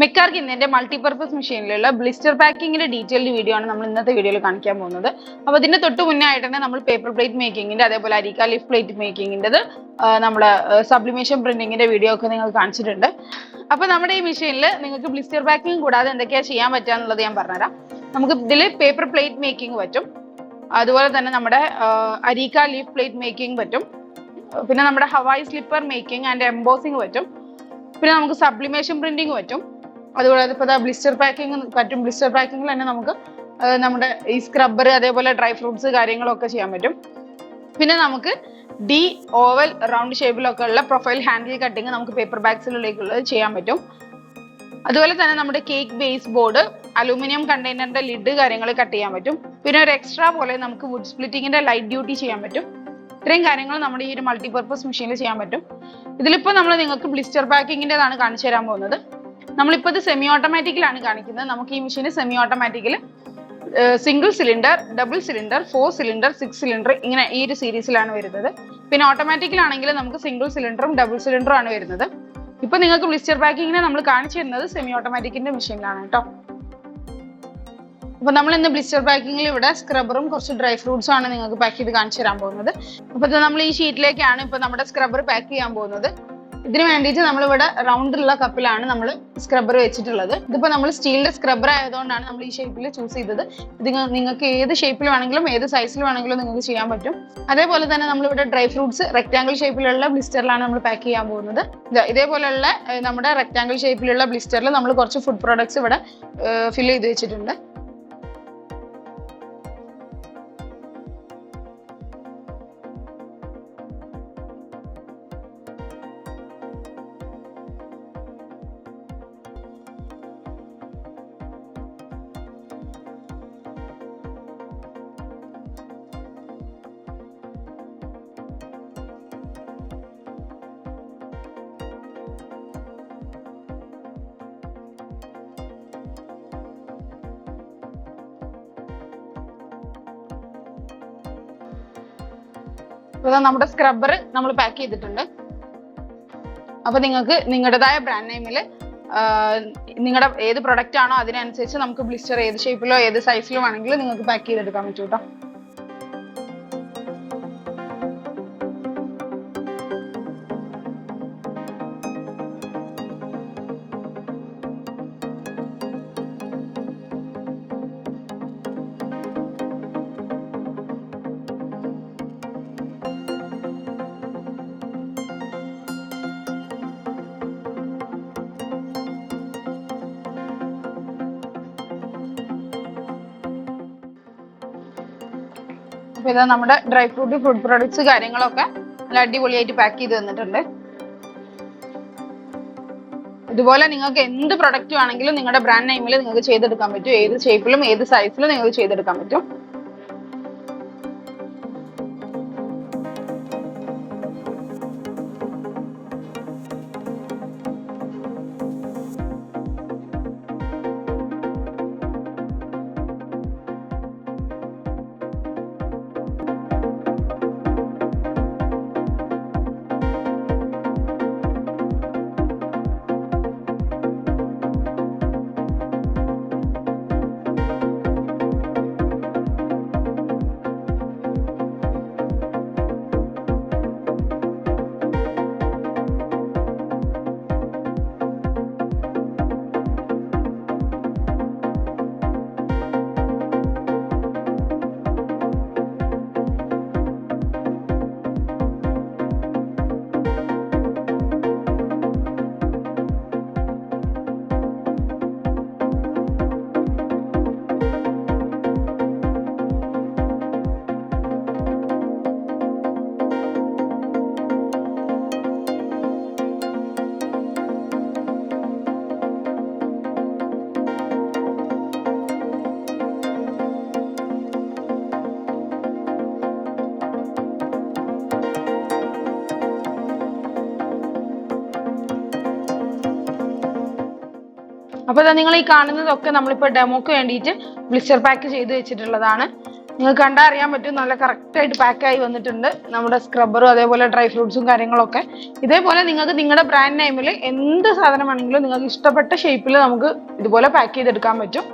മെക്കാർക്ക് ഇന്നത്തെ multipurpose മെഷീനിലുള്ള blister പാക്കിങ്ങിന്റെ detailed video ആണ് നമ്മൾ ഇന്നത്തെ വീഡിയോയിൽ കാണിക്കാൻ പോകുന്നത്. അപ്പോൾ ഇതിന്റെ തൊട്ട് മുന്നേ ആയിട്ട് തന്നെ നമ്മൾ പേപ്പർ പ്ലേറ്റ് മേക്കിങ്ങിന്റെ അതേപോലെ അരിക്ക ലീഫ് പ്ലേറ്റ് മേക്കിങ്ങിൻ്റെത് നമ്മുടെ സബ്ലിമേഷൻ പ്രിന്റിങ്ങിന്റെ വീഡിയോ ഒക്കെ നിങ്ങൾ കാണിച്ചിട്ടുണ്ട്. അപ്പോൾ നമ്മുടെ ഈ മെഷീനിൽ നിങ്ങൾക്ക് ബ്ലിസ്റ്റർ പാക്കിംഗ് കൂടാതെ എന്തൊക്കെയാണ് ചെയ്യാൻ പറ്റുക എന്നുള്ളത് ഞാൻ പറഞ്ഞുതരാം. നമുക്ക് ഇതിൽ പേപ്പർ പ്ലേറ്റ് മേക്കിംഗ് പറ്റും, അതുപോലെ തന്നെ നമ്മുടെ അരിക്ക ലീഫ് പ്ലേറ്റ് മേക്കിംഗ് പറ്റും, പിന്നെ നമ്മുടെ Hawaii slipper making and embossing പറ്റും, പിന്നെ നമുക്ക് സബ്ലിമേഷൻ പ്രിന്റിങ് പറ്റും, അതുപോലെ ഇപ്പോൾ ബ്ലിസ്റ്റർ പാക്കിംഗ് പറ്റും. ബ്ലിസ്റ്റർ പാക്കിങ്ങിൽ തന്നെ നമുക്ക് നമ്മുടെ ഈ സ്ക്രബ്ബർ അതേപോലെ ഡ്രൈ ഫ്രൂട്ട്സ് കാര്യങ്ങളൊക്കെ ചെയ്യാൻ പറ്റും. പിന്നെ നമുക്ക് ഡി ഓവൽ റൗണ്ട് ഷേപ്പിലൊക്കെ ഉള്ള പ്രൊഫൈൽ ഹാൻഡിൽ കട്ടിങ് നമുക്ക് പേപ്പർ ബാഗ്സിലേക്കുള്ളത് ചെയ്യാൻ പറ്റും. അതുപോലെ തന്നെ നമ്മുടെ കേക്ക് ബേസ് ബോർഡ്, അലൂമിനിയം കണ്ടെയ്നറിന്റെ ലിഡ് കാര്യങ്ങൾ കട്ട് ചെയ്യാൻ പറ്റും. പിന്നെ ഒരു എക്സ്ട്രാ പോലെ നമുക്ക് വുഡ് സ്പ്ലിറ്റിങ്ങിന്റെ ലൈറ്റ് ഡ്യൂട്ടി ചെയ്യാൻ പറ്റും. ഇത്രയും കാര്യങ്ങൾ നമ്മുടെ ഈ ഒരു മൾട്ടിപർപ്പസ് മെഷീനിൽ ചെയ്യാൻ പറ്റും. ഇതിലിപ്പോൾ നമ്മൾ നിങ്ങൾക്ക് ബ്ലിസ്റ്റർ പാക്കിങ്ങിൻ്റെതാണ് കാണിച്ചു തരാൻ പോകുന്നത്. നമ്മളിപ്പോൾ ഇത് സെമി ഓട്ടോമാറ്റിക്കിലാണ് കാണിക്കുന്നത്. നമുക്ക് ഈ മെഷീൻ സെമി ഓട്ടോമാറ്റിക്കിൽ single cylinder, double cylinder, 4 cylinder, 6 cylinder ഇങ്ങനെ ഈ ഒരു സീരീസിലാണ് വരുന്നത്. പിന്നെ ഓട്ടോമാറ്റിക്കിലാണെങ്കിൽ നമുക്ക് സിംഗിൾ സിലിണ്ടറും ഡബിൾ സിലിണ്ടറും ആണ് വരുന്നത്. ഇപ്പൊ നിങ്ങൾക്ക് ബ്ലിസ്റ്റർ പാക്കിങ്ങിനെ നമ്മൾ കാണിച്ചു തരുന്നത് സെമി ഓട്ടോമാറ്റിക്കിന്റെ മെഷീനിലാണ് കേട്ടോ. അപ്പൊ നമ്മൾ ഇന്ന് ബ്ലിസ്റ്റർ പാക്കിങ്ങിൽ ഇവിടെ സ്ക്രബറും കുറച്ച് ഡ്രൈ ഫ്രൂട്ട്സും ആണ് നിങ്ങൾക്ക് പാക്ക് ചെയ്ത് കാണിച്ചു തരാൻ പോകുന്നത്. അപ്പൊ നമ്മൾ ഈ ഷീറ്റിലേക്കാണ് ഇപ്പൊ നമ്മുടെ സ്ക്രബർ പാക്ക് ചെയ്യാൻ പോകുന്നത്. ഇതിന് വേണ്ടിയിട്ട് നമ്മളിവിടെ റൗണ്ടിലുള്ള കപ്പിലാണ് നമ്മൾ സ്ക്രബ്ബർ വെച്ചിട്ടുള്ളത്. ഇതിപ്പോൾ നമ്മൾ സ്റ്റീലിന്റെ സ്ക്രബ്ബർ ആയതുകൊണ്ടാണ് നമ്മൾ ഈ ഷേപ്പിൽ ചൂസ് ചെയ്തത്. ഇത് നിങ്ങൾക്ക് ഏത് ഷേപ്പിൽ വേണമെങ്കിലും ഏത് സൈസിൽ വേണമെങ്കിലും നിങ്ങൾക്ക് ചെയ്യാൻ പറ്റും. അതേപോലെ തന്നെ നമ്മളിവിടെ ഡ്രൈ ഫ്രൂട്ട്സ് റെക്ടാംഗിൾ ഷേപ്പിലുള്ള ബ്ലിസ്റ്ററിലാണ് നമ്മൾ പാക്ക് ചെയ്യാൻ പോകുന്നത്. ഇതേപോലെയുള്ള നമ്മുടെ റെക്ടാംഗിൾ ഷേപ്പിലുള്ള ബ്ലിസ്റ്ററിൽ നമ്മൾ കുറച്ച് ഫുഡ് പ്രോഡക്ട്സ് ഇവിടെ ഫിൽ ചെയ്ത് വെച്ചിട്ടുണ്ട്. നമ്മുടെ സ്ക്രബ്ബർ നമ്മൾ പാക്ക് ചെയ്തിട്ടുണ്ട്. അപ്പൊ നിങ്ങൾക്ക് നിങ്ങളുടേതായ ബ്രാൻഡ് നെയിമിൽ നിങ്ങളുടെ ഏത് പ്രൊഡക്റ്റ് ആണോ അതിനനുസരിച്ച് നമുക്ക് ബ്ലിസ്റ്റർ ഏത് ഷേപ്പിലോ ഏത് സൈസിലോ ആണെങ്കിലും നിങ്ങൾക്ക് പാക്ക് ചെയ്തെടുക്കാൻ പറ്റും കേട്ടോ. അപ്പൊ ഇതാ നമ്മുടെ ഡ്രൈ ഫ്രൂട്ട് ഫുഡ് പ്രോഡക്ട്സ് കാര്യങ്ങളൊക്കെ നല്ല അടിപൊളിയായിട്ട് പാക്ക് ചെയ്ത് തന്നിട്ടുണ്ട്. ഇതുപോലെ നിങ്ങൾക്ക് എന്ത് പ്രൊഡക്റ്റ് ആണെങ്കിലും നിങ്ങളുടെ ബ്രാൻഡ് നെയിമിൽ നിങ്ങൾക്ക് ചെയ്തെടുക്കാൻ പറ്റും. ഏത് ഷേപ്പിലും ഏത് സൈസിലും നിങ്ങൾക്ക് ചെയ്തെടുക്കാൻ പറ്റും. അപ്പോൾ നിങ്ങൾ ഈ കാണുന്നതൊക്കെ നമ്മളിപ്പോൾ ഡെമോക്ക് വേണ്ടിയിട്ട് ബ്ലിസ്റ്റർ പാക്ക് ചെയ്ത് വെച്ചിട്ടുള്ളതാണ്. നിങ്ങൾക്ക് കണ്ടാൽ അറിയാൻ പറ്റും നല്ല കറക്റ്റ് ആയിട്ട് പാക്ക് ആയി വന്നിട്ടുണ്ട് നമ്മുടെ സ്ക്രബ്ബറും അതേപോലെ ഡ്രൈ ഫ്രൂട്ട്സും കാര്യങ്ങളൊക്കെ. ഇതേപോലെ നിങ്ങൾക്ക് നിങ്ങളുടെ ബ്രാൻഡ് നെയിമിൽ എന്ത് സാധനം വേണമെങ്കിലും നിങ്ങൾക്ക് ഇഷ്ടപ്പെട്ട ഷേപ്പിൽ നമുക്ക് ഇതുപോലെ പാക്ക് ചെയ്തെടുക്കാൻ പറ്റും.